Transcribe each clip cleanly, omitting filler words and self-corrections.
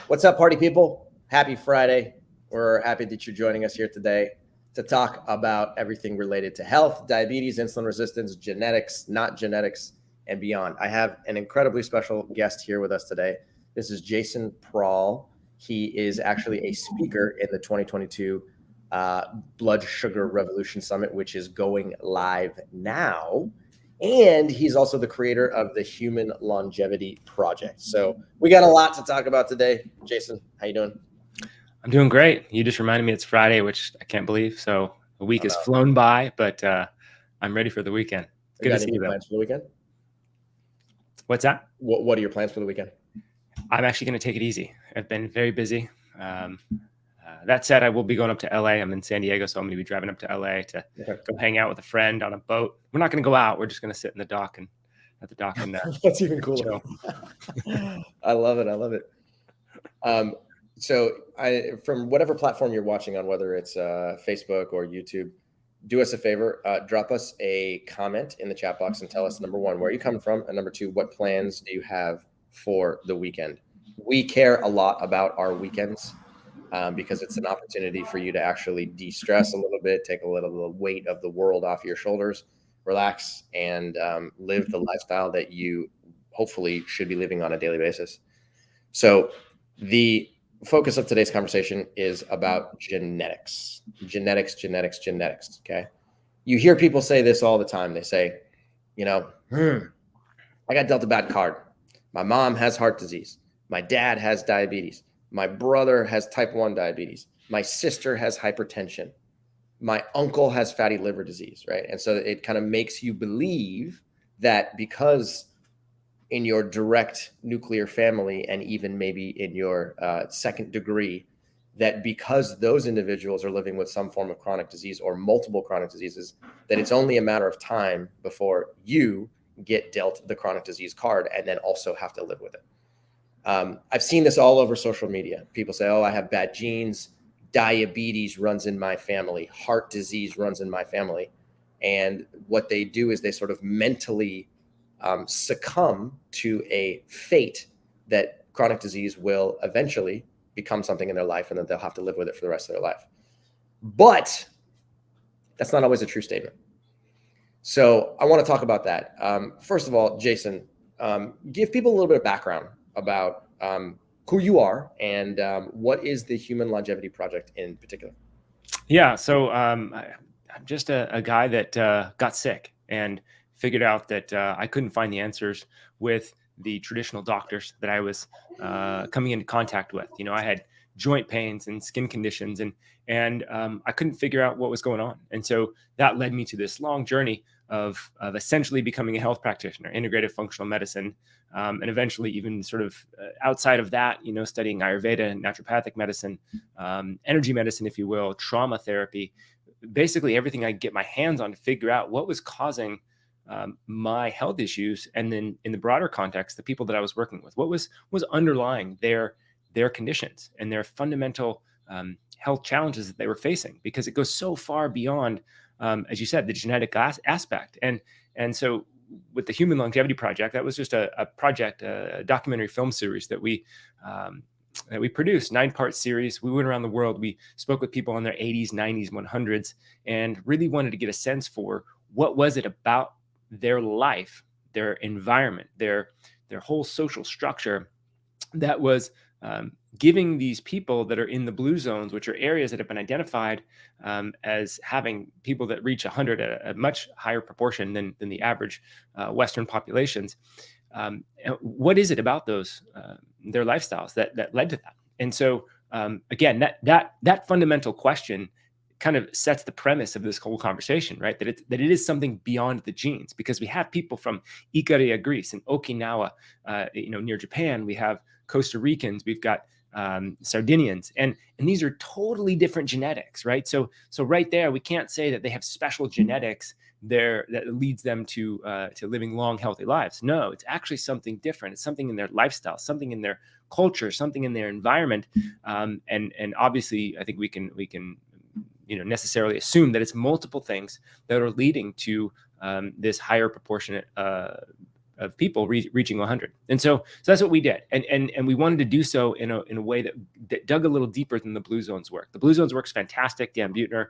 What's up, party people? Happy Friday. We're happy that you're joining us here today to talk about everything related to health, diabetes, insulin resistance, genetics, not genetics, and beyond. I have an incredibly special guest here with us today. This is Jason Prawl. He is actually a speaker in the 2022 Blood Sugar Revolution Summit, which is going live now. And he's also the creator of the Human Longevity Project. So we got a lot to talk about today. Jason, how you doing? I'm doing great. You just reminded me it's Friday, which I can't believe. So the week has flown by, but I'm ready for the weekend. Good to see you. Plans for the weekend? What's that? What are your plans for the weekend? I'm actually going to take it easy. I've been very busy. That said, I will be going up to LA. I'm in San Diego, so I'm going to be driving up to LA to go hang out with a friend on a boat. We're not going to go out. We're just going to sit in the dock and at the dock and that's even cooler. I love it. I love it. So from whatever platform you're watching on, whether it's Facebook or YouTube, do us a favor, drop us a comment in the chat box and tell us, number one, where you come from, and number two, what plans do you have for the weekend? We care a lot about our weekends because it's an opportunity for you to actually de-stress a little bit, take a little of the weight of the world off your shoulders, relax, and live the lifestyle that you hopefully should be living on a daily basis. So the focus of today's conversation is about genetics. Okay. You hear people say this all the time. They say, I got dealt a bad card. My mom has heart disease. My dad has diabetes. My brother has type 1 diabetes. My sister has hypertension. My uncle has fatty liver disease, right? And so it kind of makes you believe that because in your direct nuclear family and even maybe in your second degree, that because those individuals are living with some form of chronic disease or multiple chronic diseases, that it's only a matter of time before you get dealt the chronic disease card and then also have to live with it. I've seen this all over social media. People say, oh, I have bad genes. Diabetes runs in my family. Heart disease runs in my family. And what they do is they sort of mentally succumb to a fate that chronic disease will eventually become something in their life and that they'll have to live with it for the rest of their life. But that's not always a true statement. So I want to talk about that. First of all, Jason, give people a little bit of background about who you are and what is the Human Longevity Project in particular. Yeah, so I'm just a guy that got sick and figured out that I couldn't find the answers with the traditional doctors that I was coming into contact with. I had joint pains and skin conditions, and I couldn't figure out what was going on. And so that led me to this long journey of essentially becoming a health practitioner, integrative functional medicine, and eventually even sort of outside of that, studying Ayurveda and naturopathic medicine, energy medicine, if you will, trauma therapy, basically everything I could get my hands on to figure out what was causing my health issues. And then in the broader context, the people that I was working with, what was underlying their conditions and their fundamental health challenges that they were facing, because it goes so far beyond, as you said, the genetic aspect. And so with the Human Longevity Project, that was just a project, a documentary film series that we produced, 9-part series. We went around the world. We spoke with people in their 80s, 90s, 100s, and really wanted to get a sense for what was it about their life, their environment, their whole social structure that was giving these people that are in the blue zones, which are areas that have been identified as having people that reach 100 at a much higher proportion than the average Western populations. What is it about those their lifestyles that led to that? And so again, that fundamental question kind of sets the premise of this whole conversation, right? That it is something beyond the genes, because we have people from Ikaria, Greece, and Okinawa, near Japan. We have Costa Ricans, we've got Sardinians, and these are totally different genetics, right? So right there, we can't say that they have special genetics there that leads them to living long, healthy lives. No, it's actually something different. It's something in their lifestyle, something in their culture, something in their environment, and obviously, I think we can necessarily assume that it's multiple things that are leading to this higher proportionate of people reaching 100. And so that's what we did. And we wanted to do so in a way that dug a little deeper than the Blue Zones work. The Blue Zones work's fantastic. Dan Buettner,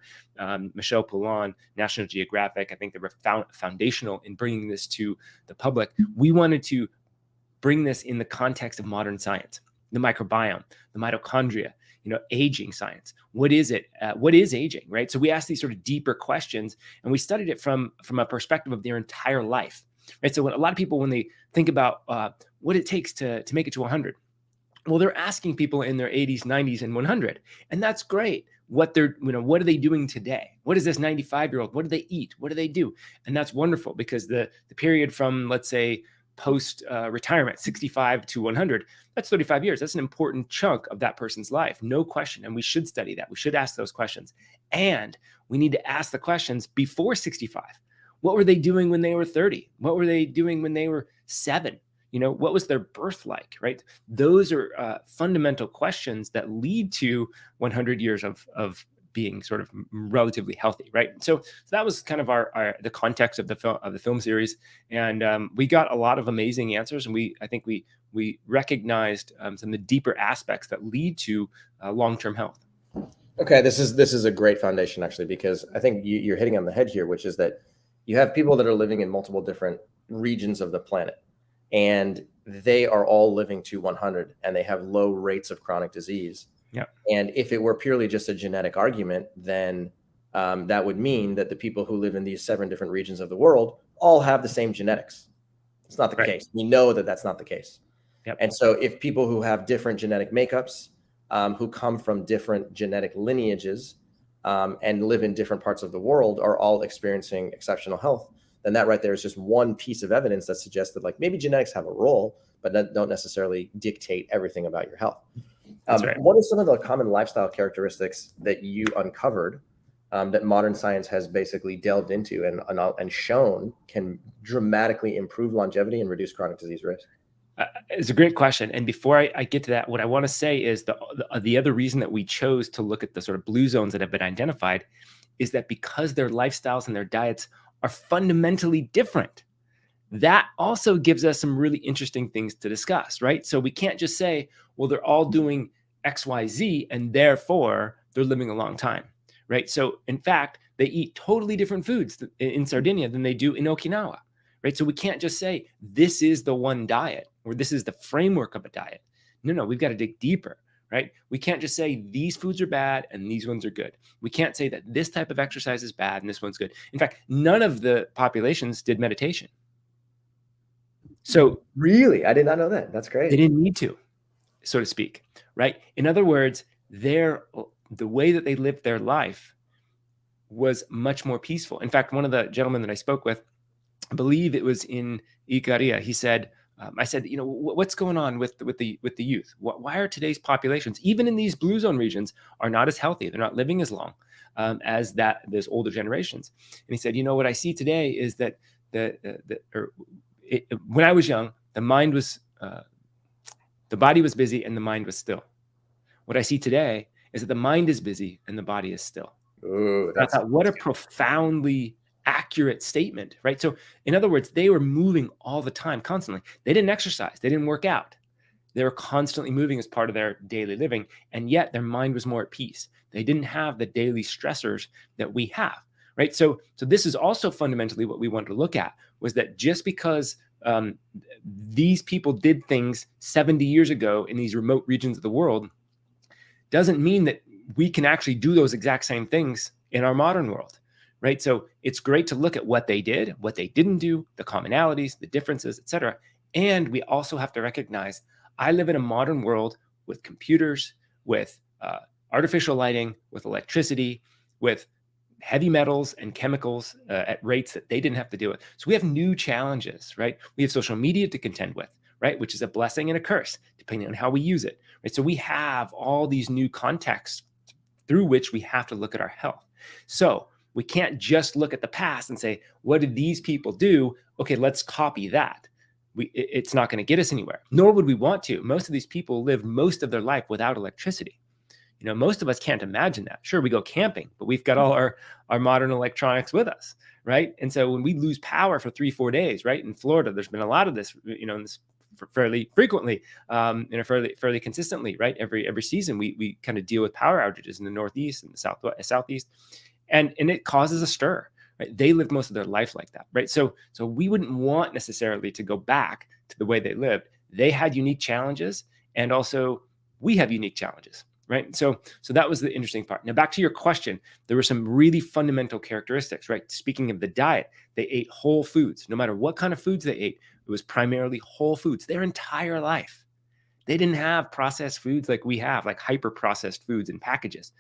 Michelle Poulin, National Geographic, I think they were foundational in bringing this to the public. We wanted to bring this in the context of modern science, the microbiome, the mitochondria, aging science. What is it? What is aging, right? So we asked these sort of deeper questions, and we studied it from a perspective of their entire life, right? So when a lot of people, when they think about what it takes to make it to 100, well, they're asking people in their 80s, 90s, and 100, and that's great. What are they doing today? What is this 95-year-old? What do they eat? What do they do? And that's wonderful, because the period from, let's say, post retirement, 65 to 100, that's 35 years. That's an important chunk of that person's life, no question. And we should study that. We should ask those questions. And we need to ask the questions before 65. What were they doing when they were 30? What were they doing when they were 7? What was their birth like, right? Those are fundamental questions that lead to 100 years of being sort of relatively healthy, right? So that was kind of the context of the film series, and we got a lot of amazing answers, and I think we recognized some of the deeper aspects that lead to long-term health. Okay, this is a great foundation, actually, because I think you're hitting on the head here, which is that you have people that are living in multiple different regions of the planet, and they are all living to 100, and they have low rates of chronic disease. Yeah. And if it were purely just a genetic argument, then that would mean that the people who live in these 7 different regions of the world all have the same genetics. It's not the case. We know that that's not the case. Yep. And so if people who have different genetic makeups, who come from different genetic lineages, and live in different parts of the world are all experiencing exceptional health, then that right there is just one piece of evidence that suggests that, like, maybe genetics have a role, but that don't necessarily dictate everything about your health. Right. What are some of the common lifestyle characteristics that you uncovered that modern science has basically delved into and shown can dramatically improve longevity and reduce chronic disease risk? It's a great question. And before I get to that, what I want to say is the other reason that we chose to look at the sort of blue zones that have been identified is that because their lifestyles and their diets are fundamentally different, that also gives us some really interesting things to discuss, right? So we can't just say, well, they're all doing X, Y, Z, and therefore they're living a long time, right? So in fact, they eat totally different foods in Sardinia than they do in Okinawa, right? So we can't just say this is the one diet or this is the framework of a diet. No, we've got to dig deeper, right? We can't just say these foods are bad and these ones are good. We can't say that this type of exercise is bad and this one's good. In fact, none of the populations did meditation. So really, I did not know that. That's great. They didn't need to, so to speak, right? In other words, the way that they lived their life was much more peaceful. In fact, one of the gentlemen that I spoke with, I believe it was in Ikaria, he said, I said, what's going on with the youth? Why are today's populations, even in these blue zone regions, are not as healthy? They're not living as long as those older generations. And he said, what I see today is that when I was young, the body was busy and the mind was still. What I see today is that the mind is busy and the body is still. Ooh, what a profoundly accurate statement, right? So in other words, they were moving all the time, constantly. They didn't exercise. They didn't work out. They were constantly moving as part of their daily living. And yet their mind was more at peace. They didn't have the daily stressors that we have, right? So this is also fundamentally what we wanted to look at, was that just because these people did things 70 years ago in these remote regions of the world doesn't mean that we can actually do those exact same things in our modern world, right? So it's great to look at what they did, what they didn't do, the commonalities, the differences, et cetera. And we also have to recognize I live in a modern world with computers, with artificial lighting, with electricity, with heavy metals and chemicals at rates that they didn't have to deal with. So we have new challenges, right? We have social media to contend with, right? Which is a blessing and a curse, depending on how we use it, right? So we have all these new contexts through which we have to look at our health. So we can't just look at the past and say, what did these people do? Okay, let's copy that. It's not going to get us anywhere, nor would we want to. Most of these people lived most of their life without electricity. You know, most of us can't imagine that. Sure, we go camping, but we've got all our modern electronics with us, right? And so when we lose power for 3-4 days, right? In Florida, there's been a lot of this, you know, in this fairly frequently, you know, fairly consistently, right? Every season, we kind of deal with power outages in the Northeast and the Southeast, and it causes a stir. Right? They lived most of their life like that, right? So we wouldn't want necessarily to go back to the way they lived. They had unique challenges, and also we have unique challenges, right? So that was the interesting part. Now back to your question, there were some really fundamental characteristics, right? Speaking of the diet, they ate whole foods. No matter what kind of foods they ate, it was primarily whole foods their entire life. They didn't have processed foods like we have, like hyper processed foods in packages.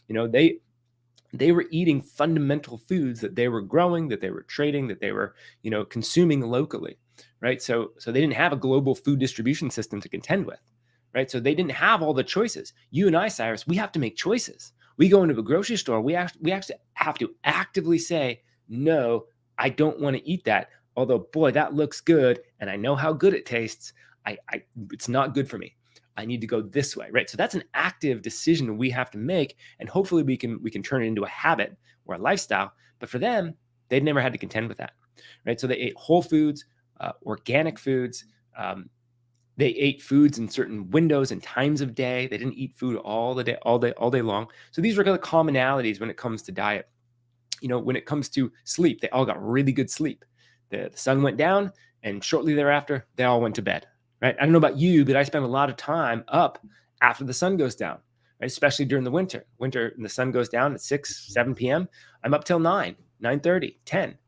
You know, they were eating fundamental foods that they were growing, that they were trading, that they were, you know, consuming locally, right? So they didn't have a global food distribution system to contend with, right? So they didn't have all the choices. You and I, Cyrus, we have to make choices. We go into a grocery store, we actually have to actively say, no, I don't want to eat that. Although, boy, that looks good, and I know how good it tastes. It's not good for me. I need to go this way, right? So that's an active decision we have to make, and hopefully we can turn it into a habit or a lifestyle. But for them, they'd never had to contend with that, right? So they ate whole foods, organic foods. They ate foods in certain windows and times of day. They didn't eat food all day long. So these were the commonalities when it comes to diet. You know, when it comes to sleep, they all got really good sleep. The sun went down, and shortly thereafter, they all went to bed. Right? I don't know about you, but I spend a lot of time up after the sun goes down, right? Especially during the winter. Winter, and the sun goes down at 6, 7 p.m. I'm up till 9, 9:30, 10.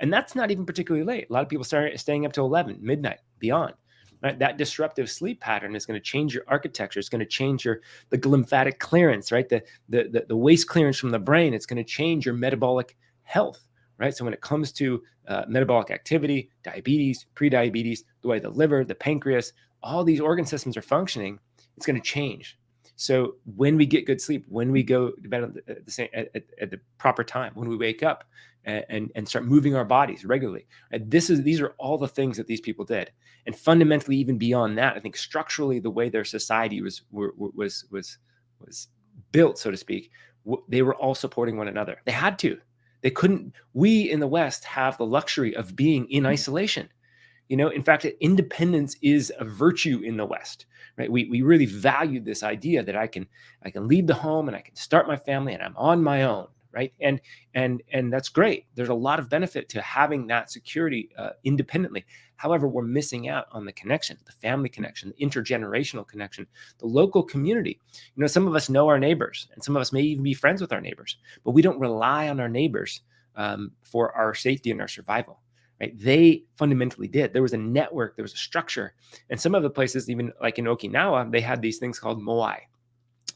And that's not even particularly late. A lot of people start staying up till 11, midnight, beyond. Right? That disruptive sleep pattern is going to change your architecture. It's going to change the lymphatic clearance, right? The waste clearance from the brain. It's going to change your metabolic health. Right. So when it comes to metabolic activity, diabetes, prediabetes, the way the liver, the pancreas, all these organ systems are functioning, it's going to change. So when we get good sleep, when we go to bed at the proper time, when we wake up and start moving our bodies regularly, right? These are all the things that these people did. And fundamentally, even beyond that, I think structurally, the way their society was built, so to speak, they were all supporting one another. They had to. They couldn't. We in the West have the luxury of being in isolation. You know, in fact, independence is a virtue in the West, right? We really value this idea that I can leave the home and I can start my family and I'm on my own, right? And that's great. There's a lot of benefit to having that security independently. However, we're missing out on the connection, the family connection, the intergenerational connection, the local community. You know, some of us know our neighbors, and some of us may even be friends with our neighbors, but we don't rely on our neighbors for our safety and our survival. Right? They fundamentally did. There was a network, there was a structure. And some of the places, even like in Okinawa, they had these things called moai.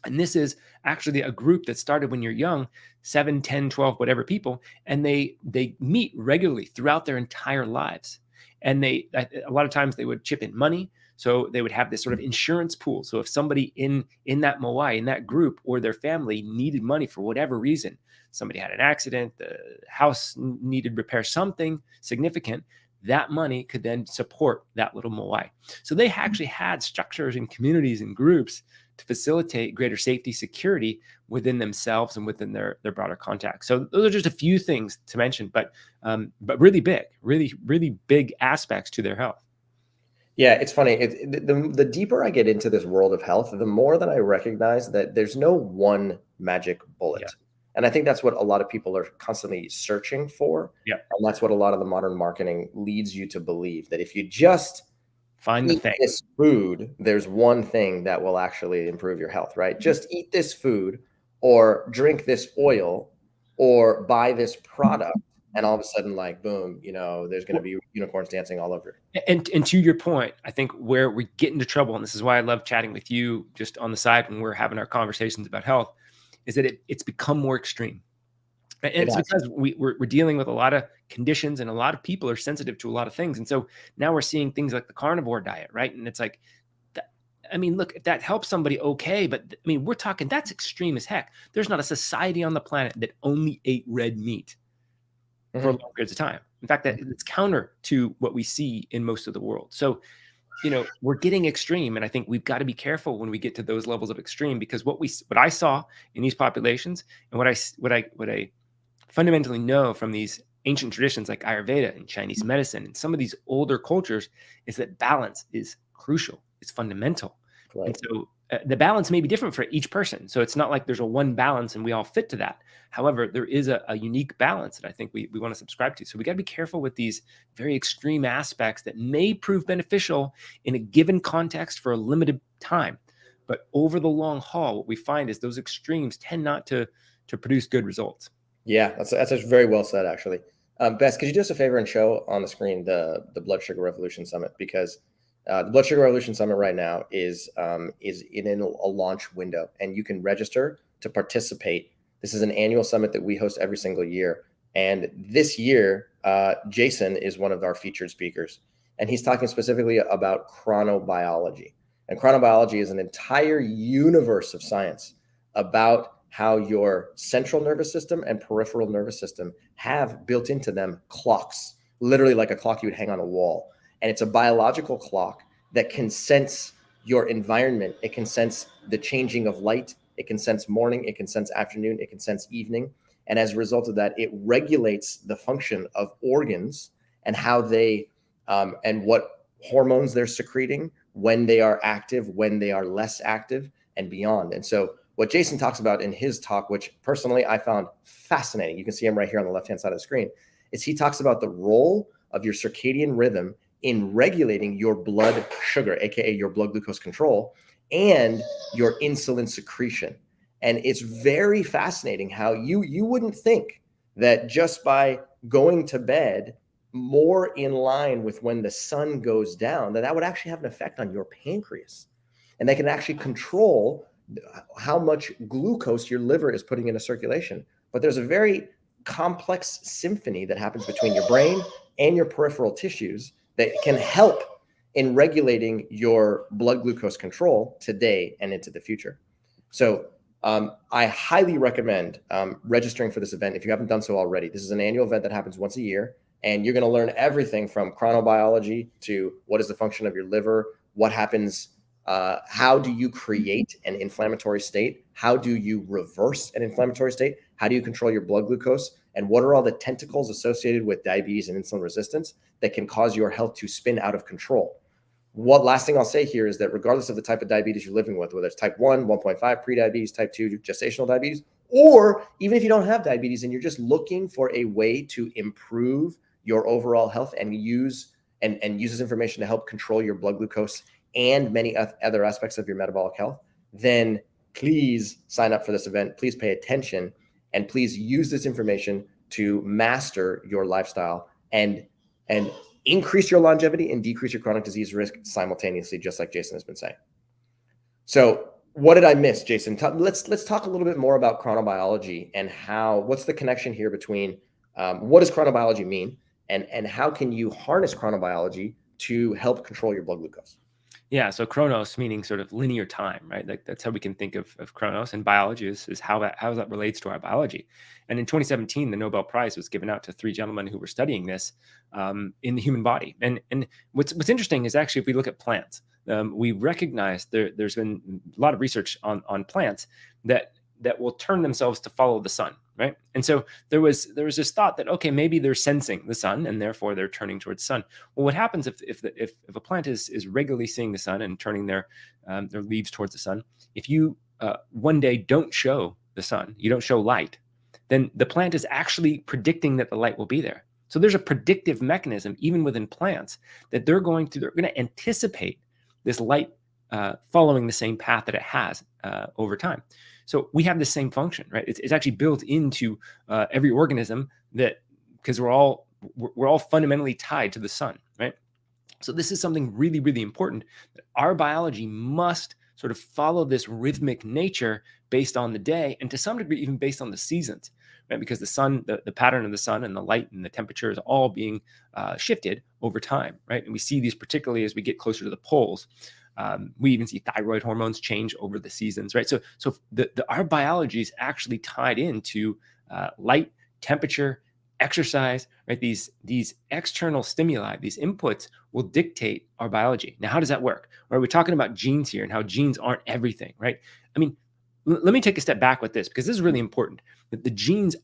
And this is actually a group that started when you're young, 7, 10, 12, whatever people, and they meet regularly throughout their entire lives. And a lot of times they would chip in money. So they would have this sort of insurance pool. So if somebody in that moai, in that group, or their family needed money for whatever reason, somebody had an accident, the house needed repair, something significant, that money could then support that little moai. So they actually had structures and communities and groups to facilitate greater safety, security within themselves and within their broader context. So those are just a few things to mention, but really big, really big aspects to their health. Yeah, it's funny. The deeper I get into this world of health, the more that I recognize that there's no one magic bullet. Yeah. And I think that's what a lot of people are constantly searching for. Yeah. And that's what a lot of the modern marketing leads you to believe, that if you just find the eat thing, this food, there's one thing that will actually improve your health, right? Just eat this food or drink this oil or buy this product. And all of a sudden, like, boom, you know, there's going to be unicorns dancing all over. And to your point, I think where we get into trouble, and this is why I love chatting with you just on the side when we're having our conversations about health, is that it's become more extreme. And it's because we're dealing with a lot of conditions, and a lot of people are sensitive to a lot of things. And so now we're seeing things like the carnivore diet, right? And it's like, I mean, look, if that helps somebody, okay. But I mean, we're talking, that's extreme as heck. There's not a society on the planet that only ate red meat for long periods of time. In fact, that it's counter to what we see in most of the world. So we're getting extreme, and I think we've got to be careful when we get to those levels of extreme, because what I saw in these populations, and what I fundamentally know from these ancient traditions like Ayurveda and Chinese medicine and some of these older cultures, is that balance is crucial. It's fundamental. Right. And so the balance may be different for each person. So it's not like there's a one balance and we all fit to that. However, there is a unique balance that I think we want to subscribe to. So we got to be careful with these very extreme aspects that may prove beneficial in a given context for a limited time. But over the long haul, what we find is those extremes tend not to produce good results. Yeah, that's very well said, actually. Bess, could you do us a favor and show on the screen the Blood Sugar Revolution Summit? Because the Blood Sugar Revolution Summit right now is in a launch window, and you can register to participate. This is an annual summit that we host every single year. And this year, Jason is one of our featured speakers, and he's talking specifically about chronobiology. And chronobiology is an entire universe of science about how your central nervous system and peripheral nervous system have built into them clocks, literally like a clock you would hang on a wall. And it's a biological clock that can sense your environment. It can sense the changing of light. It can sense morning. It can sense afternoon. It can sense evening. And as a result of that, it regulates the function of organs and how they, and what hormones they're secreting, when they are active, when they are less active, and beyond. And so what Jason talks about in his talk, which personally I found fascinating, you can see him right here on the left-hand side of the screen, is he talks about the role of your circadian rhythm in regulating your blood sugar, aka your blood glucose control, and your insulin secretion. And it's very fascinating how you wouldn't think that just by going to bed more in line with when the sun goes down, that would actually have an effect on your pancreas. And they can actually control how much glucose your liver is putting into circulation. But there's a very complex symphony that happens between your brain and your peripheral tissues that can help in regulating your blood glucose control today and into the future. So I highly recommend registering for this event if you haven't done so already. This is an annual event that happens once a year, and you're going to learn everything from chronobiology to what is the function of your liver, what happens. How do you create an inflammatory state? How do you reverse an inflammatory state? How do you control your blood glucose? And what are all the tentacles associated with diabetes and insulin resistance that can cause your health to spin out of control? Last thing I'll say here is that regardless of the type of diabetes you're living with, whether it's type 1, 1.5 prediabetes, type 2 gestational diabetes, or even if you don't have diabetes and you're just looking for a way to improve your overall health and use this information to help control your blood glucose and many other aspects of your metabolic health, then please sign up for this event. Please pay attention, and please use this information to master your lifestyle and increase your longevity and decrease your chronic disease risk simultaneously, just like Jason has been saying. So what did I miss, Jason? Let's talk a little bit more about chronobiology and what's the connection here between what does chronobiology mean and how can you harness chronobiology to help control your blood glucose? Yeah, so chronos meaning sort of linear time, right? Like that's how we can think of chronos, and biology is how that relates to our biology. And in 2017, the Nobel Prize was given out to 3 gentlemen who were studying this in the human body. And what's interesting is actually if we look at plants, we recognize there's been a lot of research on plants that will turn themselves to follow the sun, right? And so there was this thought that, okay, maybe they're sensing the sun and therefore they're turning towards the sun. Well, what happens if a plant is regularly seeing the sun and turning their leaves towards the sun? If you one day don't show the sun, you don't show light, then the plant is actually predicting that the light will be there. So there's a predictive mechanism even within plants that they're going to anticipate this light following the same path that it has over time. So we have the same function, right? It's actually built into every organism because we're all fundamentally tied to the sun, right? So this is something really, really important. That our biology must sort of follow this rhythmic nature based on the day, and to some degree even based on the seasons, right? Because the sun, the pattern of the sun and the light and the temperature is all being shifted over time, right? And we see these particularly as we get closer to the poles. We even see thyroid hormones change over the seasons, right? So our biology is actually tied into light, temperature, exercise, right? These external stimuli, these inputs will dictate our biology. Now, how does that work? Right, we're talking about genes here and how genes aren't everything, right? I mean, let me take a step back with this, because this is really important. That the genes,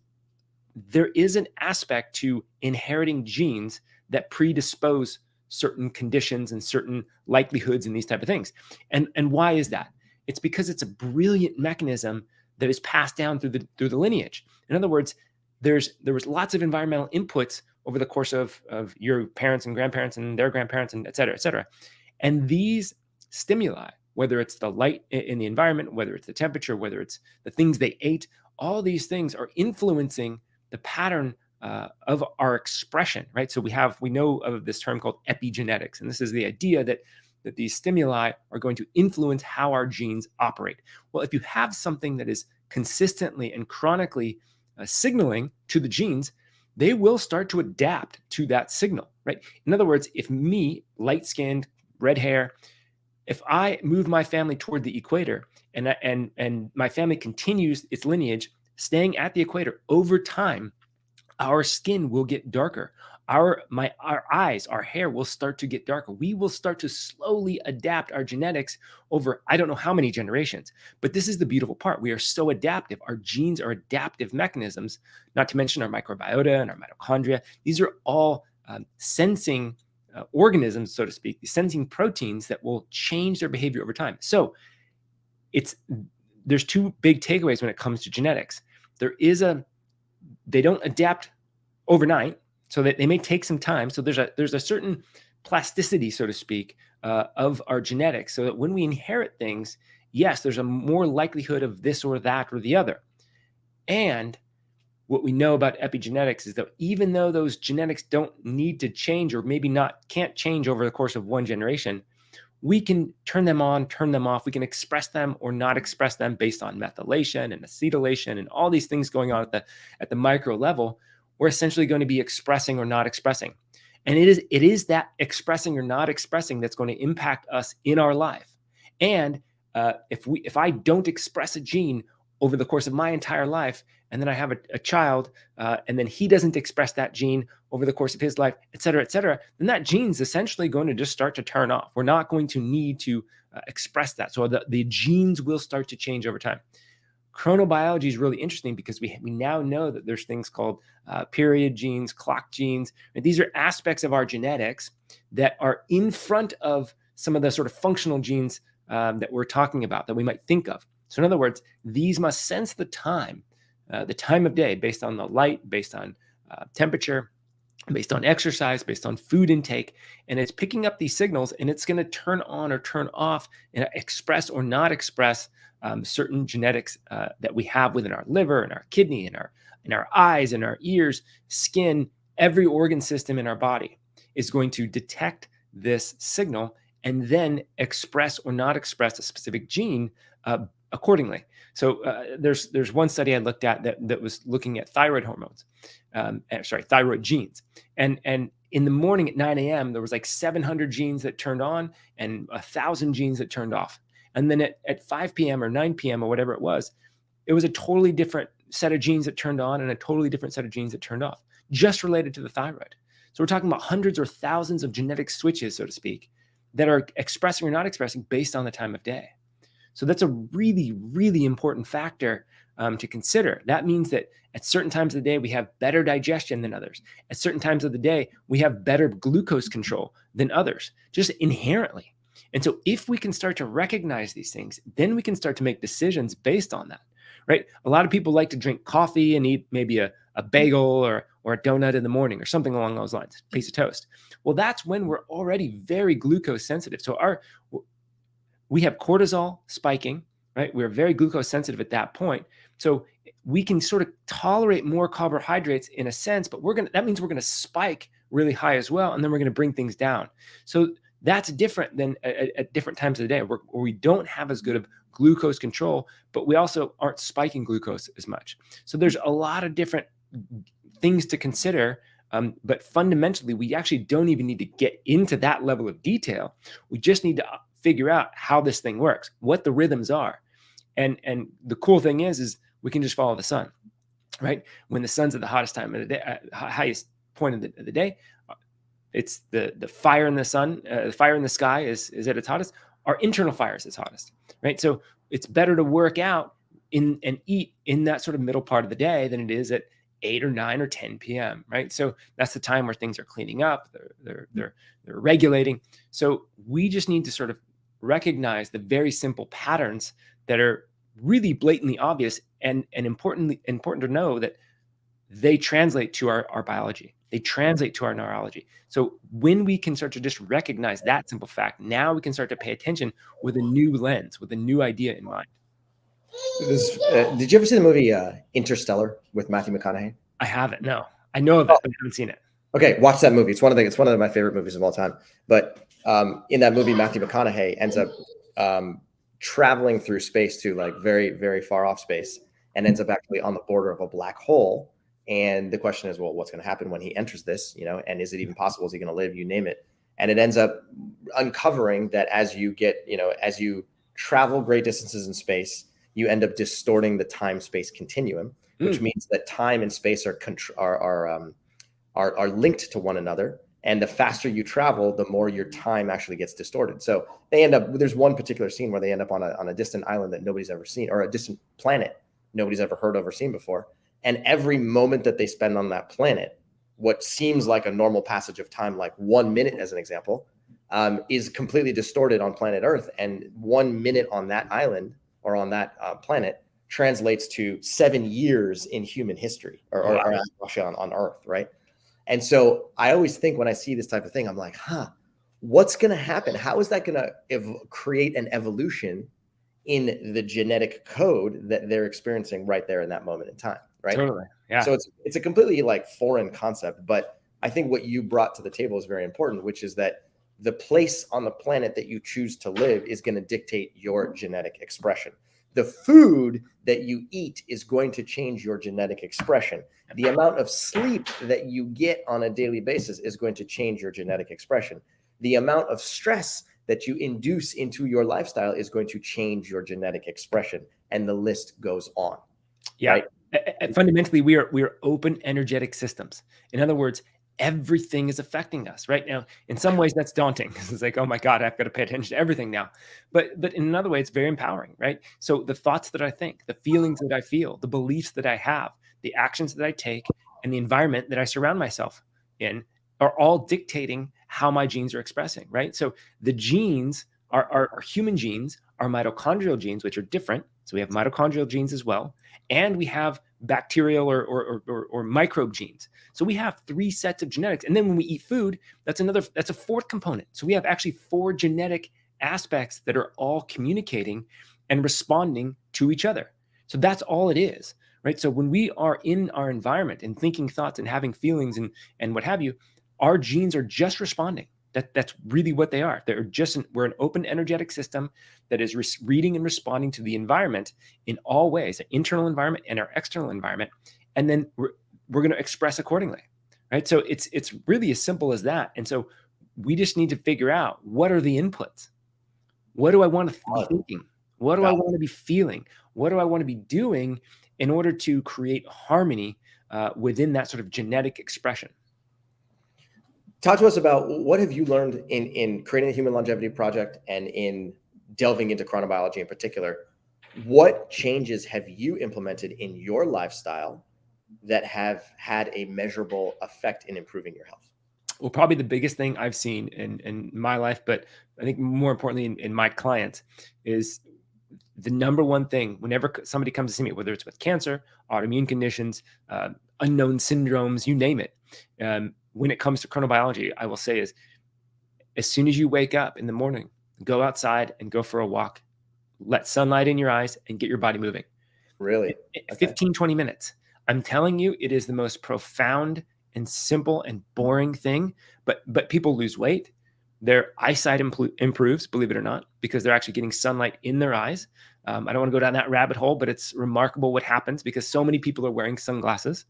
there is an aspect to inheriting genes that predispose certain conditions and certain likelihoods and these type of things. And why is that? It's because it's a brilliant mechanism that is passed down through the lineage. In other words, there was lots of environmental inputs over the course of your parents and grandparents and their grandparents and et cetera, et cetera. And these stimuli, whether it's the light in the environment, whether it's the temperature, whether it's the things they ate, all these things are influencing the pattern of our expression, right? So we know of this term called epigenetics, and this is the idea that these stimuli are going to influence how our genes operate. Well, if you have something that is consistently and chronically signaling to the genes, they will start to adapt to that signal, right? In other words, if me, light-skinned, red hair, if I move my family toward the equator and my family continues its lineage staying at the equator, over time, our skin will get darker. Our eyes, our hair will start to get darker. We will start to slowly adapt our genetics over, I don't know how many generations, but this is the beautiful part. We are so adaptive. Our genes are adaptive mechanisms, not to mention our microbiota and our mitochondria. These are all sensing organisms, so to speak, sensing proteins that will change their behavior over time. So there's two big takeaways when it comes to genetics. They don't adapt overnight, so that they may take some time. So there's a certain plasticity, so to speak, of our genetics, so that when we inherit things, yes, there's a more likelihood of this or that or the other. And what we know about epigenetics is that even though those genetics don't need to change, or maybe can't change over the course of one generation, we can turn them on, turn them off. We can express them or not express them based on methylation and acetylation and all these things going on at the micro level. We're essentially going to be expressing or not expressing. And it is that expressing or not expressing that's going to impact us in our life. And if I don't express a gene over the course of my entire life, and then I have a child, and then he doesn't express that gene over the course of his life, et cetera, then that gene's essentially going to just start to turn off. We're not going to need to express that. So the genes will start to change over time. Chronobiology is really interesting because we now know that there's things called period genes, clock genes. And these are aspects of our genetics that are in front of some of the sort of functional genes that we're talking about, that we might think of. So in other words, these must sense the time of day based on the light, based on temperature, based on exercise, based on food intake. And it's picking up these signals, and it's going to turn on or turn off and express or not express certain genetics that we have within our liver and our kidney and our eyes and our ears, skin. Every organ system in our body is going to detect this signal and then express or not express a specific gene accordingly. So there's one study I looked at that was looking at thyroid hormones, thyroid genes. And in the morning at 9 a.m., there was like 700 genes that turned on and 1,000 genes that turned off. And then at 5 p.m. or 9 p.m. or whatever it was a totally different set of genes that turned on and a totally different set of genes that turned off, just related to the thyroid. So we're talking about hundreds or thousands of genetic switches, so to speak, that are expressing or not expressing based on the time of day. So that's a really, really important factor to consider. That means that at certain times of the day, we have better digestion than others. At certain times of the day, we have better glucose control than others, just inherently. And so if we can start to recognize these things, then we can start to make decisions based on that, right? A lot of people like to drink coffee and eat maybe a bagel or a donut in the morning or something along those lines, a piece of toast. Well, that's when we're already very glucose sensitive. So we have cortisol spiking, right? We're very glucose sensitive at that point. So we can sort of tolerate more carbohydrates in a sense, but that means we're going to spike really high as well. And then we're going to bring things down. So that's different than at different times of the day where we don't have as good of glucose control, but we also aren't spiking glucose as much. So there's a lot of different things to consider. But fundamentally, we actually don't even need to get into that level of detail. We just need to figure out how this thing works, what the rhythms are. And the cool thing is we can just follow the sun. right? When the sun's at the hottest time of the day, highest point of the day, it's the fire in the sun, the fire in the sky is at its hottest. Our internal fire is its hottest, right? So it's better to work out and eat in that sort of middle part of the day than it is at 8 or 9 or 10 p.m., right? So that's the time where things are cleaning up, they're regulating. So we just need to sort of recognize the very simple patterns that are really blatantly obvious and important to know that they translate to our biology. They translate to our neurology. So when we can start to just recognize that simple fact, now we can start to pay attention with a new lens, with a new idea in mind. Did you ever see the movie Interstellar with Matthew McConaughey? I haven't. No, I know of it, but I haven't seen it. Okay, watch that movie. It's one of my favorite movies of all time. But in that movie, Matthew McConaughey ends up traveling through space to like very, very far off space, and ends up actually on the border of a black hole. And the question is, well, what's going to happen when he enters this? And is it even possible? Is he going to live? You name it. And it ends up uncovering that as you travel great distances in space, you end up distorting the time-space continuum, which means that time and space are linked to one another. And the faster you travel, the more your time actually gets distorted. So there's one particular scene where they end up on a distant island that nobody's ever seen, or a distant planet nobody's ever heard of or seen before. And every moment that they spend on that planet, what seems like a normal passage of time, like 1 minute as an example, is completely distorted on planet Earth. And 1 minute on that island or on that planet translates to 7 years in human history, or actually on Earth, right? And so I always think when I see this type of thing, I'm like, what's going to happen? How is that going to create an evolution in the genetic code that they're experiencing right there in that moment in time, right? Totally. Yeah. So it's a completely like foreign concept, but I think what you brought to the table is very important, which is that the place on the planet that you choose to live is going to dictate your genetic expression. The food that you eat is going to change your genetic expression. The amount of sleep that you get on a daily basis is going to change your genetic expression. The amount of stress that you induce into your lifestyle is going to change your genetic expression. And the list goes on. Yeah. Right? Fundamentally, we are open energetic systems. In other words, everything is affecting us right now. In some ways that's daunting because it's like, oh my God, I've got to pay attention to everything now. But in another way, it's very empowering, right? So the thoughts that I think, the feelings that I feel, the beliefs that I have, the actions that I take, and the environment that I surround myself in are all dictating how my genes are expressing, right? So the genes are human genes, are mitochondrial genes, which are different. So we have mitochondrial genes as well. And we have bacterial or microbe genes. So we have 3 sets of genetics. And then when we eat food, that's a 4th component. So we have actually 4 genetic aspects that are all communicating and responding to each other. So that's all it is, right? So when we are in our environment and thinking thoughts and having feelings and what have you, our genes are just responding. That's really what they are. We're an open energetic system that is reading and responding to the environment in all ways, the internal environment and our external environment. And then we're going to express accordingly, right? So it's really as simple as that. And so we just need to figure out, what are the inputs? What do I want to be thinking? What do I want to be feeling? What do I want to be doing in order to create harmony within that sort of genetic expression? Talk to us about what have you learned in creating the Human Longevity Project and in delving into chronobiology in particular. What changes have you implemented in your lifestyle that have had a measurable effect in improving your health? Well, probably the biggest thing I've seen in my life, but I think more importantly in my clients, is the number one thing whenever somebody comes to see me, whether it's with cancer, autoimmune conditions, unknown syndromes, you name it. When it comes to chronobiology, I will say is, as soon as you wake up in the morning, go outside and go for a walk, let sunlight in your eyes and get your body moving. Really? 15, 20 minutes. I'm telling you, it is the most profound and simple and boring thing, but people lose weight. Their eyesight improves, believe it or not, because they're actually getting sunlight in their eyes. I don't want to go down that rabbit hole, but it's remarkable what happens because so many people are wearing sunglasses,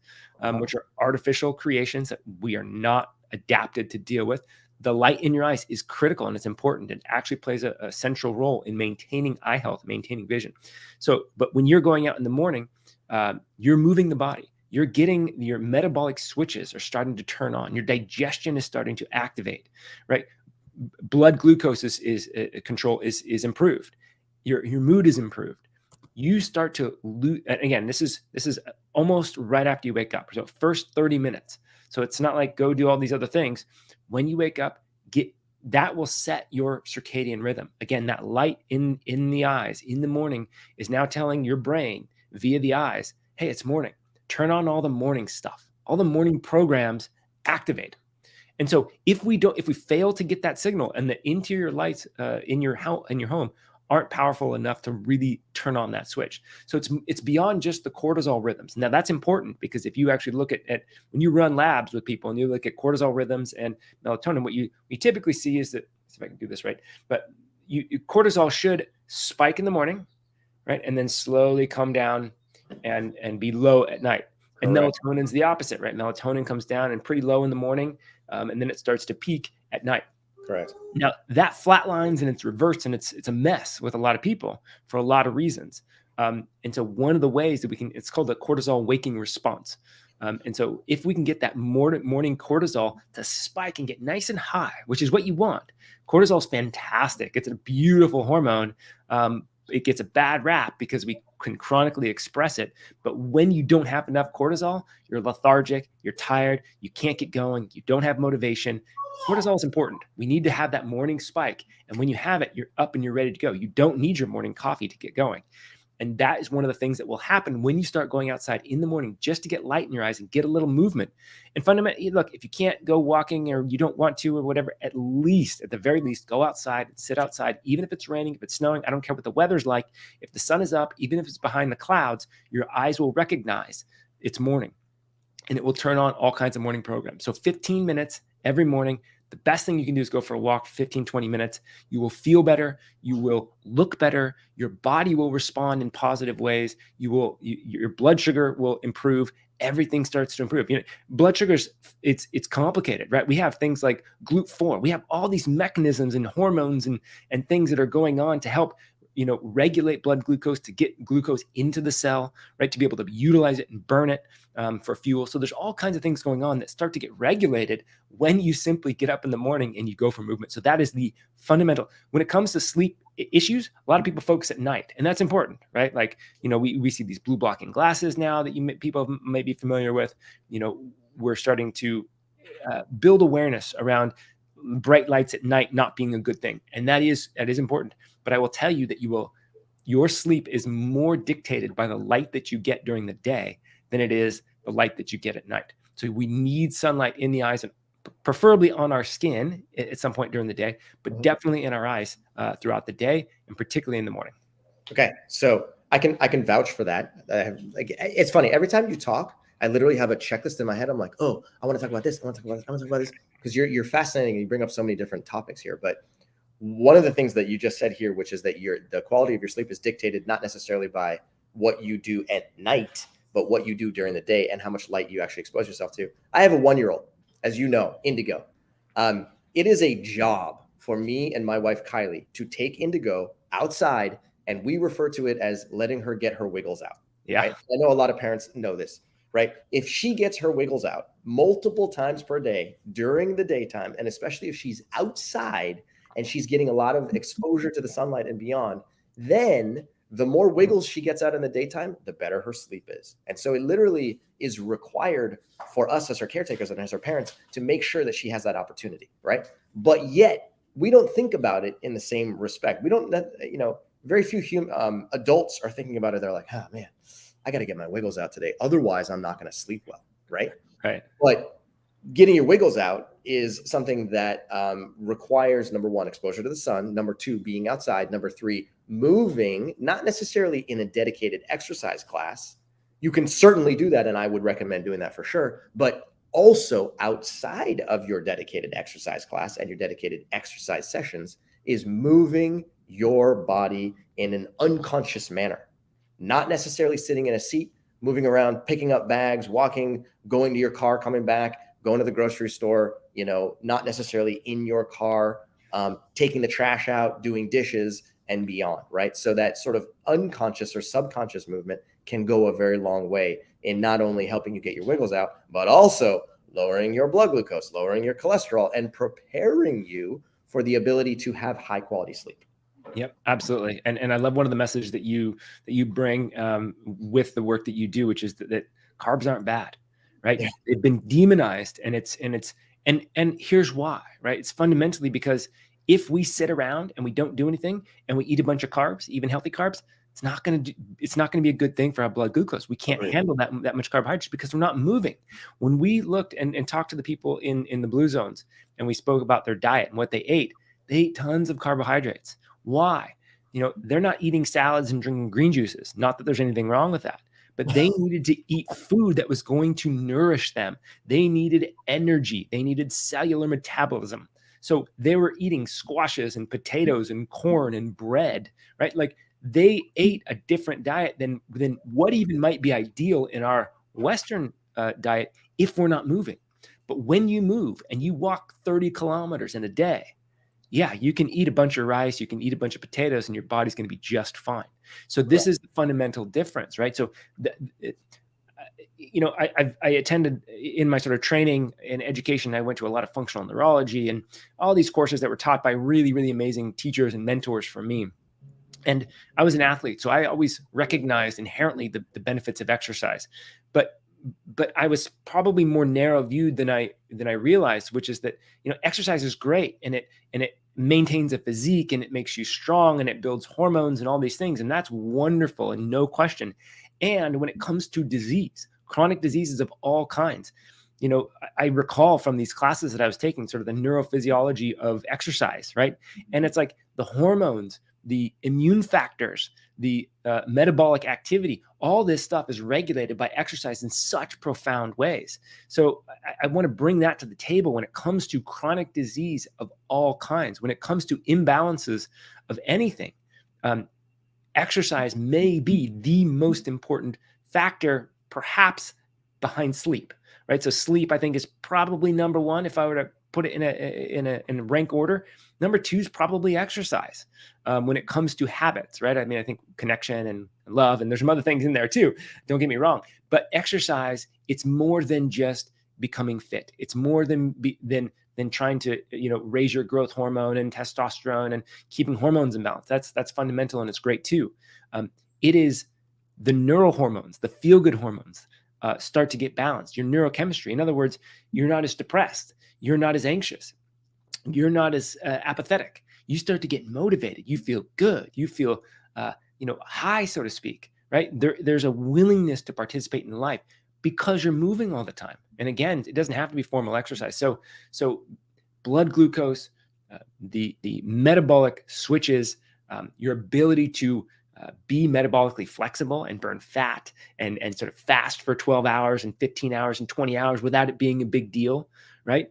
which are artificial creations that we are not adapted to deal with. The light in your eyes is critical and it's important and actually plays a central role in maintaining eye health, maintaining vision. So, but when you're going out in the morning, you're moving the body. you're getting your metabolic switches are starting to turn on. Your digestion is starting to activate, right? Blood glucose is control is improved. Your mood is improved. You start to lose. And again, this is almost right after you wake up. So first 30 minutes. So it's not like go do all these other things. When you wake up, that will set your circadian rhythm. Again, that light in the eyes in the morning is now telling your brain via the eyes, hey, it's morning. Turn on all the morning stuff. All the morning programs activate. And so if we fail to get that signal and the interior lights in your home aren't powerful enough to really turn on that switch. So it's beyond just the cortisol rhythms. Now that's important because if you actually look at when you run labs with people and you look at cortisol rhythms and melatonin, what you typically see is that, let's see if I can do this right, but cortisol should spike in the morning, right? And then slowly come down and be low at night. And melatonin's the opposite, right? Melatonin comes down and pretty low in the morning, and then it starts to peak at night. Correct. Now that flatlines and it's reversed, and it's a mess with a lot of people for a lot of reasons. And so one of the ways that it's called the cortisol waking response. And so if we can get that morning cortisol to spike and get nice and high, which is what you want, cortisol is fantastic. It's a beautiful hormone. It gets a bad rap because we can chronically express it. But when you don't have enough cortisol, you're lethargic, you're tired, you can't get going, you don't have motivation. Cortisol is important. We need to have that morning spike. And when you have it, you're up and you're ready to go. You don't need your morning coffee to get going. And that is one of the things that will happen when you start going outside in the morning just to get light in your eyes and get a little movement. And fundamentally, look, if you can't go walking or you don't want to or whatever, at the very least, go outside and sit outside, even if it's raining, if it's snowing, I don't care what the weather's like. If the sun is up, even if it's behind the clouds, your eyes will recognize it's morning and it will turn on all kinds of morning programs. So 15 minutes every morning. The best thing you can do is go for a walk, 15, 20 minutes. You will feel better. You will look better. Your body will respond in positive ways. Your blood sugar will improve. Everything starts to improve. Blood sugars, it's complicated, right? We have things like GLUT4. We have all these mechanisms and hormones and things that are going on to help regulate blood glucose, to get glucose into the cell, right? To be able to utilize it and burn it for fuel. So there's all kinds of things going on that start to get regulated when you simply get up in the morning and you go for movement. So that is the fundamental. When it comes to sleep issues, a lot of people focus at night, and that's important, right? Like, we see these blue blocking glasses now that people may be familiar with. We're starting to build awareness around bright lights at night not being a good thing. And that is important. But I will tell you that your sleep is more dictated by the light that you get during the day than it is the light that you get at night. So we need sunlight in the eyes and preferably on our skin at some point during the day, but definitely in our eyes throughout the day and particularly in the morning. Okay. So I can vouch for that. It's funny. Every time you talk, I literally have a checklist in my head. I'm like, oh, I want to talk about this. I want to talk about this. I want to talk about this. Because you're fascinating and you bring up so many different topics here. But one of the things that you just said here, which is that the quality of your sleep is dictated not necessarily by what you do at night, but what you do during the day and how much light you actually expose yourself to. I have a 1-year-old, as you know, Indigo. It is a job for me and my wife, Kylie, to take Indigo outside, and we refer to it as letting her get her wiggles out. Yeah. Right? I know a lot of parents know this. Right? If she gets her wiggles out multiple times per day during the daytime, and especially if she's outside and she's getting a lot of exposure to the sunlight and beyond, then the more wiggles she gets out in the daytime, the better her sleep is. And so it literally is required for us as her caretakers and as her parents to make sure that she has that opportunity, right? But yet we don't think about it in the same respect. We don't, very few adults are thinking about it. They're like, oh man, I got to get my wiggles out today. Otherwise, I'm not going to sleep well, right? Right. But getting your wiggles out is something that requires, number one, exposure to the sun. Number two, being outside. Number three, moving, not necessarily in a dedicated exercise class. You can certainly do that, and I would recommend doing that for sure. But also outside of your dedicated exercise class and your dedicated exercise sessions is moving your body in an unconscious manner. Not necessarily sitting in a seat, moving around, picking up bags, walking, going to your car, coming back, going to the grocery store, not necessarily in your car, taking the trash out, doing dishes, and beyond, right? So that sort of unconscious or subconscious movement can go a very long way in not only helping you get your wiggles out, but also lowering your blood glucose, lowering your cholesterol, and preparing you for the ability to have high quality sleep. Yep, absolutely. And I love one of the messages that you bring with the work that you do, which is that carbs aren't bad, right? Yeah. They've been demonized, and here's why, right? It's fundamentally because if we sit around and we don't do anything and we eat a bunch of carbs, even healthy carbs, it's not going to be a good thing for our blood glucose. We can't handle that much carbohydrates because we're not moving. When we looked and talked to the people in the blue zones and we spoke about their diet and what they ate tons of carbohydrates. Why? They're not eating salads and drinking green juices. Not that there's anything wrong with that, but they needed to eat food that was going to nourish them. They needed energy. They needed cellular metabolism. So they were eating squashes and potatoes and corn and bread, right? Like they ate a different diet than what even might be ideal in our Western diet if we're not moving. But when you move and you walk 30 kilometers in a day, yeah, you can eat a bunch of rice, you can eat a bunch of potatoes, and your body's going to be just fine. So this is the fundamental difference, right? So, I attended in my sort of training and education, I went to a lot of functional neurology and all these courses that were taught by really, really amazing teachers and mentors for me. And I was an athlete, so I always recognized inherently the benefits of exercise. But I was probably more narrow viewed than I realized, which is that exercise is great and it maintains a physique and it makes you strong and it builds hormones and all these things, and that's wonderful and no question. And when it comes to disease, chronic diseases of all kinds, I recall from these classes that I was taking sort of the neurophysiology of exercise, right? And it's like the hormones, the immune factors, the metabolic activity, all this stuff is regulated by exercise in such profound ways. So I want to bring that to the table when it comes to chronic disease of all kinds, when it comes to imbalances of anything. Exercise may be the most important factor, perhaps behind sleep, right? So sleep, I think, is probably number one if I were to put it in a rank order. Number two is probably exercise when it comes to habits, right? I mean, I think connection and love, and there's some other things in there too. Don't get me wrong, but exercise, it's more than just becoming fit. It's more than trying to raise your growth hormone and testosterone and keeping hormones in balance. That's fundamental and it's great too. It is the neural hormones, the feel-good hormones start to get balanced. Your neurochemistry, in other words, you're not as depressed, you're not as anxious, you're not as apathetic. You start to get motivated. You feel good. You feel high, so to speak. Right? There's a willingness to participate in life because you're moving all the time. And again, it doesn't have to be formal exercise. So blood glucose, the metabolic switches, your ability to be metabolically flexible and burn fat and sort of fast for 12 hours and 15 hours and 20 hours without it being a big deal, right?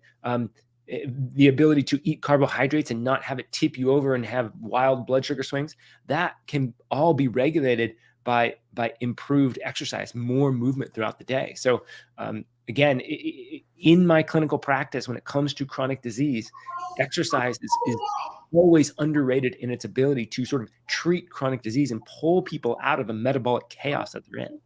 The ability to eat carbohydrates and not have it tip you over and have wild blood sugar swings, that can all be regulated by improved exercise, more movement throughout the day. So again, in my clinical practice, when it comes to chronic disease, exercise is always underrated in its ability to sort of treat chronic disease and pull people out of a metabolic chaos that they're in.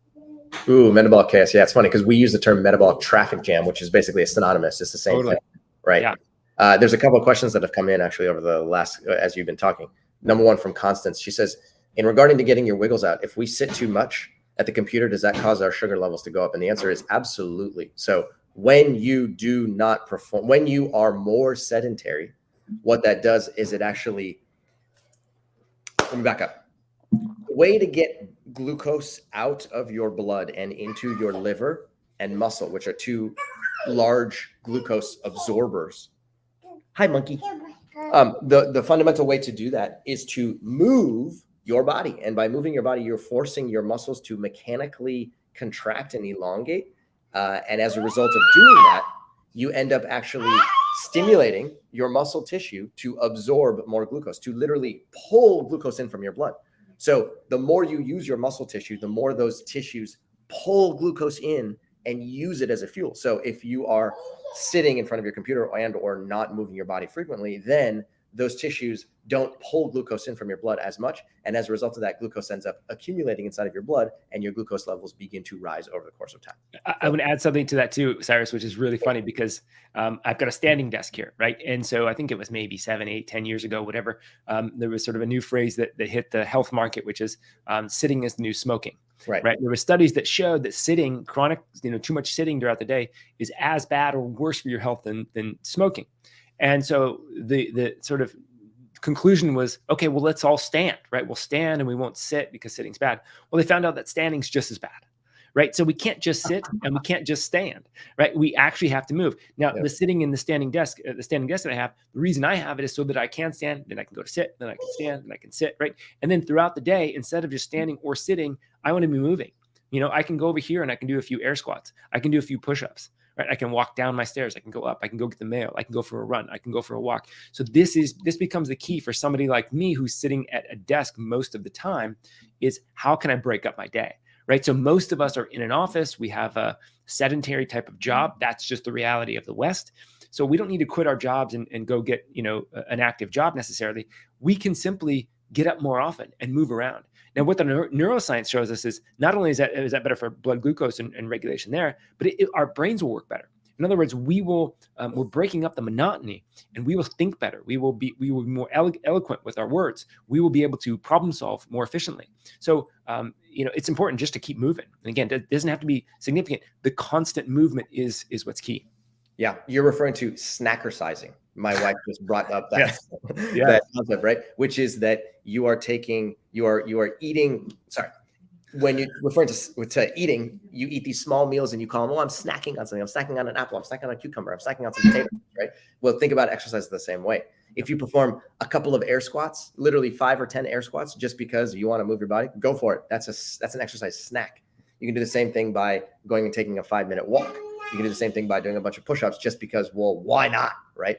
Ooh, metabolic chaos. Yeah, it's funny because we use the term metabolic traffic jam, which is basically synonymous. It's the same thing, right? Yeah. There's a couple of questions that have come in actually over the last, as you've been talking. Number one from Constance. She says, in regarding to getting your wiggles out, if we sit too much at the computer, does that cause our sugar levels to go up? And the answer is absolutely. So when you do not perform, when you are more sedentary, what that does is it actually, let me back up. The way to get glucose out of your blood and into your liver and muscle, which are two large glucose absorbers. Hi, monkey. The fundamental way to do that is to move your body. And by moving your body, you're forcing your muscles to mechanically contract and elongate. And as a result of doing that, you end up actually stimulating your muscle tissue to absorb more glucose, to literally pull glucose in from your blood. So the more you use your muscle tissue, the more those tissues pull glucose in and use it as a fuel. So if you are sitting in front of your computer and or not moving your body frequently, then those tissues don't pull glucose in from your blood as much. And as a result of that, glucose ends up accumulating inside of your blood, and your glucose levels begin to rise over the course of time. I would add something to that too, Cyrus, which is really funny because I've got a standing desk here, right? And so I think it was maybe 7, 8, 10 years ago, whatever. There was sort of a new phrase that hit the health market, which is sitting is the new smoking. Right. There were studies that showed that sitting, chronic, too much sitting throughout the day is as bad or worse for your health than smoking. And so the sort of conclusion was, okay, well, let's all stand, right? We'll stand and we won't sit because sitting's bad. Well, they found out that standing's just as bad, right? So we can't just sit and we can't just stand, right? We actually have to move. Now, the sitting in the standing desk that I have, the reason I have it is so that I can stand, then I can go to sit, then I can stand, then I can sit, right? And then throughout the day, instead of just standing or sitting, I want to be moving. I can go over here and I can do a few air squats. I can do a few push-ups. Right? I can walk down my stairs. I can go up. I can go get the mail. I can go for a run. I can go for a walk. So this becomes the key for somebody like me who's sitting at a desk most of the time is how can I break up my day, right? So most of us are in an office. We have a sedentary type of job. That's just the reality of the West. So we don't need to quit our jobs and go get, an active job necessarily. We can simply get up more often and move around. Now, what the neuroscience shows us is not only is that better for blood glucose and regulation there, but our brains will work better. In other words, we're breaking up the monotony, and we will think better. We will be more eloquent with our words. We will be able to problem solve more efficiently. So, it's important just to keep moving. And again, it doesn't have to be significant. The constant movement is what's key. Yeah, you're referring to snackersizing. My wife just brought up that, yes. that concept, right? Which is that you are eating. Sorry, when you're referring to eating, you eat these small meals and you call them, I'm snacking on something. I'm snacking on an apple. I'm snacking on a cucumber. I'm snacking on some potatoes, right? Well, think about exercise the same way. If you perform a couple of air squats, literally 5 or 10 air squats, just because you want to move your body, go for it. That's an exercise snack. You can do the same thing by going and taking a 5-minute walk. You can do the same thing by doing a bunch of push-ups just because, well, why not, right?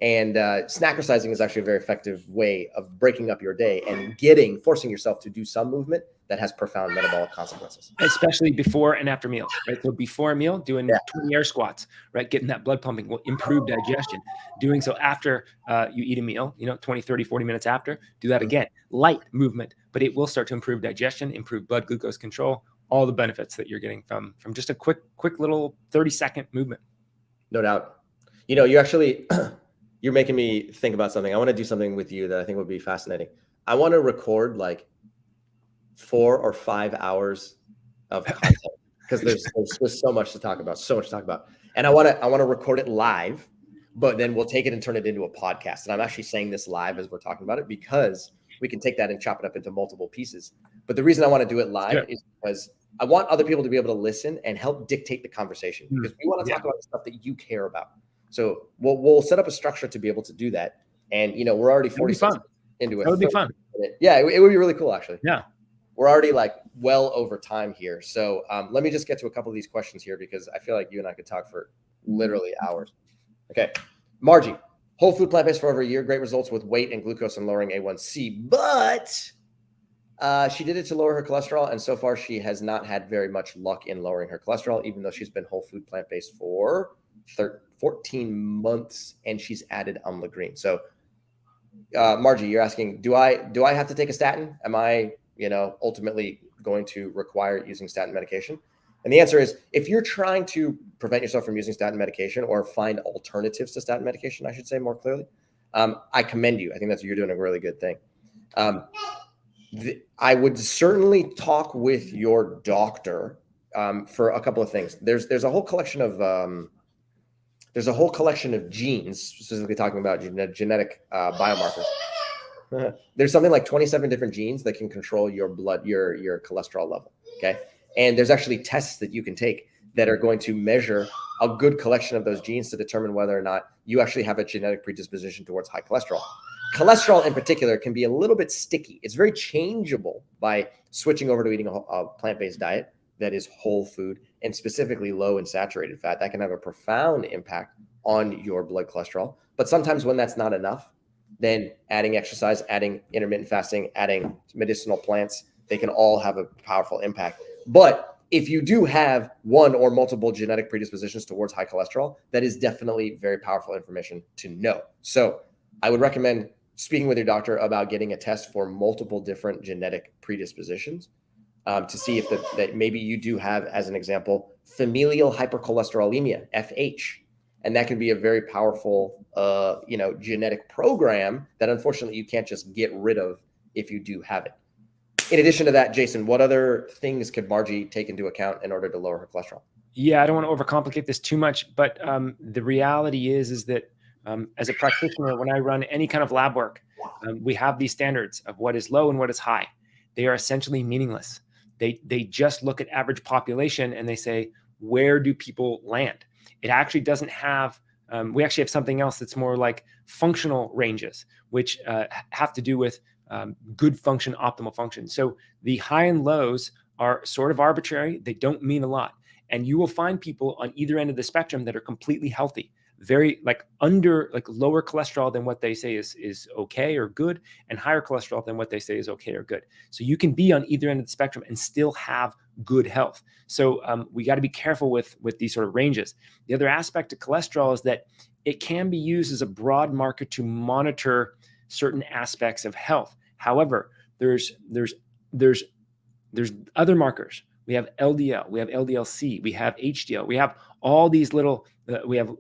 And snackersizing is actually a very effective way of breaking up your day and forcing yourself to do some movement that has profound metabolic consequences. Especially before and after meals, right? So before a meal, doing 20 air squats, right? Getting that blood pumping will improve digestion. Doing so after you eat a meal, 20, 30, 40 minutes after, do that again. Light movement, but it will start to improve digestion, improve blood glucose control, all the benefits that you're getting from just a quick little 30-second movement. No doubt. You actually... You're making me think about something. I want to do something with you that I think would be fascinating. I want to record like 4 or 5 hours of content because there's so much to talk about. And I want to record it live, but then we'll take it and turn it into a podcast. And I'm actually saying this live as we're talking about it because we can take that and chop it up into multiple pieces. But the reason I want to do it live is because I want other people to be able to listen and help dictate the conversation because we want to talk about the stuff that you care about. So we'll set up a structure to be able to do that. And, we're already 46 into it. That would be fun. Yeah, it would be really cool, actually. Yeah. We're already like well over time here. So let me just get to a couple of these questions here because I feel like you and I could talk for literally hours. Okay. Margie, whole food plant-based for over a year. Great results with weight and glucose and lowering A1C. But she did it to lower her cholesterol. And so far, she has not had very much luck in lowering her cholesterol, even though she's been whole food plant-based for 14 months and she's added amla green. So Margie, you're asking, do I have to take a statin? Am I, ultimately going to require using statin medication? And the answer is, if you're trying to prevent yourself from using statin medication or find alternatives to statin medication, I should say more clearly, I commend you. I think you're doing a really good thing. I would certainly talk with your doctor for a couple of things. There's a whole collection of genes, specifically talking about genetic biomarkers. There's something like 27 different genes that can control your blood, your cholesterol level. Okay. And there's actually tests that you can take that are going to measure a good collection of those genes to determine whether or not you actually have a genetic predisposition towards high cholesterol. Cholesterol in particular can be a little bit sticky. It's very changeable by switching over to eating a plant-based diet that is whole food and specifically low in saturated fat. That can have a profound impact on your blood cholesterol. But sometimes when that's not enough, then adding exercise, adding intermittent fasting, adding medicinal plants, they can all have a powerful impact. But if you do have one or multiple genetic predispositions towards high cholesterol, that is definitely very powerful information to know. So I would recommend speaking with your doctor about getting a test for multiple different genetic predispositions to see if that maybe you do have, as an example, familial hypercholesterolemia, FH. And that can be a very powerful, genetic program that unfortunately you can't just get rid of if you do have it. In addition to that, Jason, what other things could Margie take into account in order to lower her cholesterol? Yeah, I don't want to overcomplicate this too much, but the reality is that as a practitioner, when I run any kind of lab work, we have these standards of what is low and what is high. They are essentially meaningless. They just look at average population and they say, where do people land? It actually doesn't have, we actually have something else that's more like functional ranges, which have to do with good function, optimal function. So the high and lows are sort of arbitrary. They don't mean a lot. And you will find people on either end of the spectrum that are completely healthy, very lower cholesterol than what they say is okay or good, and higher cholesterol than what they say is okay or good. So you can be on either end of the spectrum and still have good health. So we got to be careful with these sort of ranges. The other aspect of cholesterol is that it can be used as a broad marker to monitor certain aspects of health. However, there's other markers. We have LDL, we have LDL-C, we have HDL, we have all these little, we have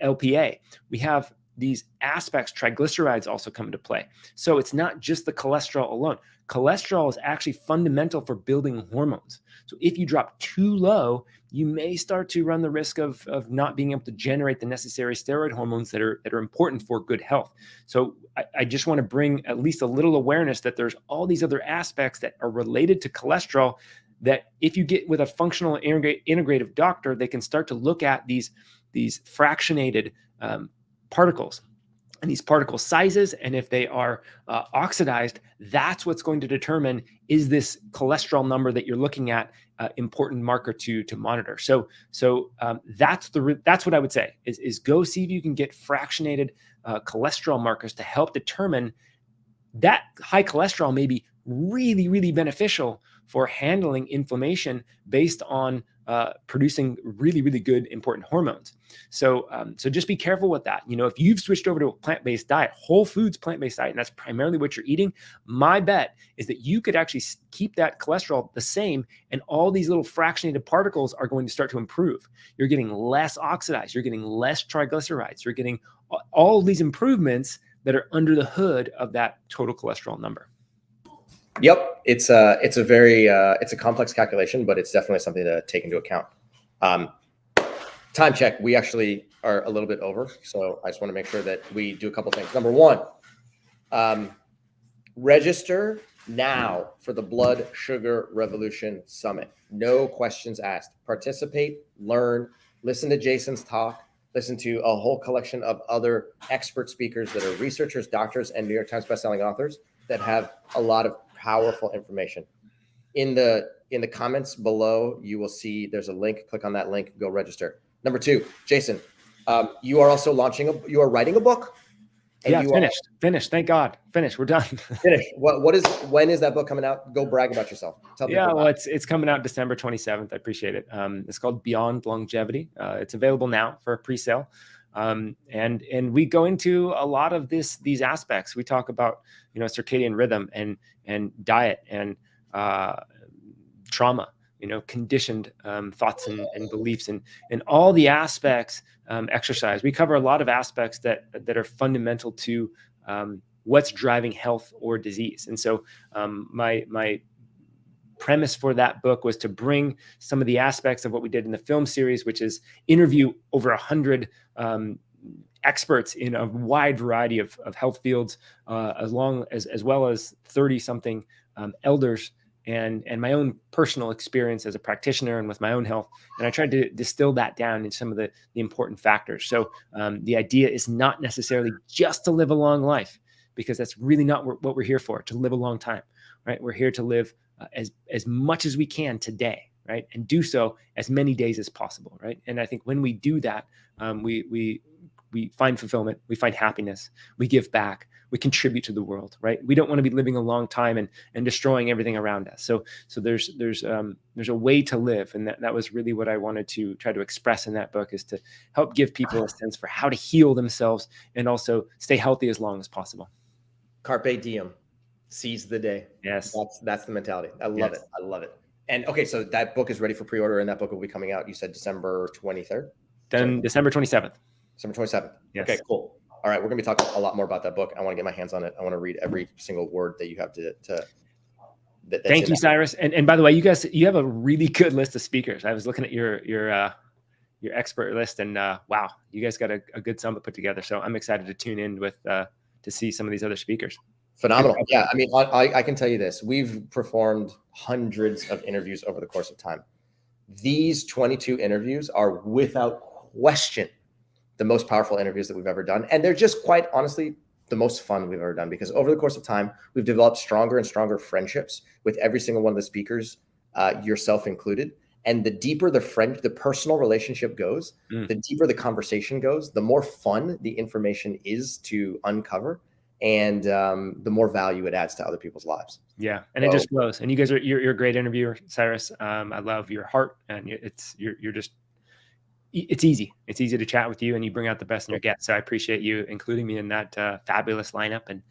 LPA, we have these aspects. Triglycerides also come into play. So it's not just the cholesterol alone. Cholesterol is actually fundamental for building hormones. So if you drop too low, you may start to run the risk of not being able to generate the necessary steroid hormones that are important for good health. So I just want to bring at least a little awareness that there's all these other aspects that are related to cholesterol that if you get with a functional integrative doctor, they can start to look at these fractionated particles and these particle sizes. And if they are oxidized, that's what's going to determine, is this cholesterol number that you're looking at important marker to monitor. So that's what I would say is go see if you can get fractionated cholesterol markers to help determine that high cholesterol may be really, really beneficial for handling inflammation based on producing really, really good, important hormones. So just be careful with that. If you've switched over to a plant-based diet, whole foods plant-based diet, and that's primarily what you're eating, my bet is that you could actually keep that cholesterol the same, and all these little fractionated particles are going to start to improve. You're getting less oxidized. You're getting less triglycerides. You're getting all these improvements that are under the hood of that total cholesterol number. Yep, it's a complex calculation, but it's definitely something to take into account. Time check. We actually are a little bit over, so I just want to make sure that we do a couple things. Number one, register now for the Blood Sugar Revolution Summit. No questions asked. Participate, learn, listen to Jason's talk, listen to a whole collection of other expert speakers that are researchers, doctors, and New York Times bestselling authors that have a lot of powerful information. In the comments below, you will see there's a link. Click on that link, go register. Number two, Jason, you are also you are writing a book. Yeah, finished. Thank God. Finished. We're done. Finished. When is that book coming out? Go brag about yourself. Tell people about it. It's coming out December 27th. I appreciate it. It's called Beyond Longevity. It's available now for pre-sale. And we go into a lot of these aspects. We talk about, circadian rhythm and diet and trauma, conditioned thoughts and beliefs and all the aspects, exercise. We cover a lot of aspects that are fundamental to what's driving health or disease. And so my premise for that book was to bring some of the aspects of what we did in the film series, which is interview over 100 experts in a wide variety of health fields, as well as 30 something elders, and my own personal experience as a practitioner and with my own health. And I tried to distill that down into some of the important factors. So the idea is not necessarily just to live a long life, because that's really not what we're here for, to live a long time, right? We're here to live as much as we can today, right? And do so as many days as possible, right? And I think when we do that, we we find fulfillment, we find happiness, we give back, we contribute to the world, right? We don't want to be living a long time and destroying everything around us. So there's a way to live, and that was really what I wanted to try to express in that book, is to help give people a sense for how to heal themselves and also stay healthy as long as possible. Carpe diem, seize the day. Yes, That's the mentality. I love it. I love it. And okay, so that book is ready for pre-order, and that book will be coming out, you said December 23rd? Then December 27th. December 27th. Yes. Okay, cool. All right, we're gonna be talking a lot more about that book. I want to get my hands on it. I want to read every single word that you have Thank you, Cyrus. And by the way, you have a really good list of speakers. I was looking at your expert list, and wow, you guys got a good summit put together. So I'm excited to tune in with to see some of these other speakers. Phenomenal. Yeah, I mean, I can tell you this. We've performed hundreds of interviews over the course of time. These 22 interviews are without question the most powerful interviews that we've ever done. And they're just, quite honestly, the most fun we've ever done, because over the course of time, we've developed stronger and stronger friendships with every single one of the speakers, yourself included. And the deeper the personal relationship goes, the deeper the conversation goes, the more fun the information is to uncover, and the more value it adds to other people's lives. Yeah, and it just flows. And you guys you're a great interviewer, Cyrus. I love your heart, and you're just, it's easy. It's easy to chat with you, and you bring out the best in your guests. So I appreciate you including me in that fabulous lineup. And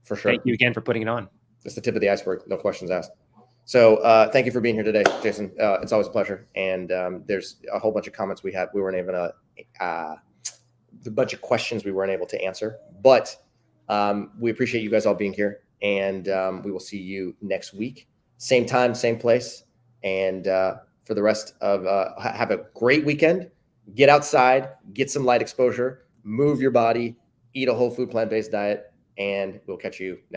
for sure, thank you again for putting it on. That's the tip of the iceberg. No questions asked. So thank you for being here today, Jason. It's always a pleasure. And there's a whole bunch of comments we weren't able to, a bunch of questions we weren't able to answer, but we appreciate you guys all being here, and we will see you next week, same time, same place. And for the rest of, have a great weekend. Get outside, get some light exposure, move your body, eat a whole food, plant-based diet, and we'll catch you next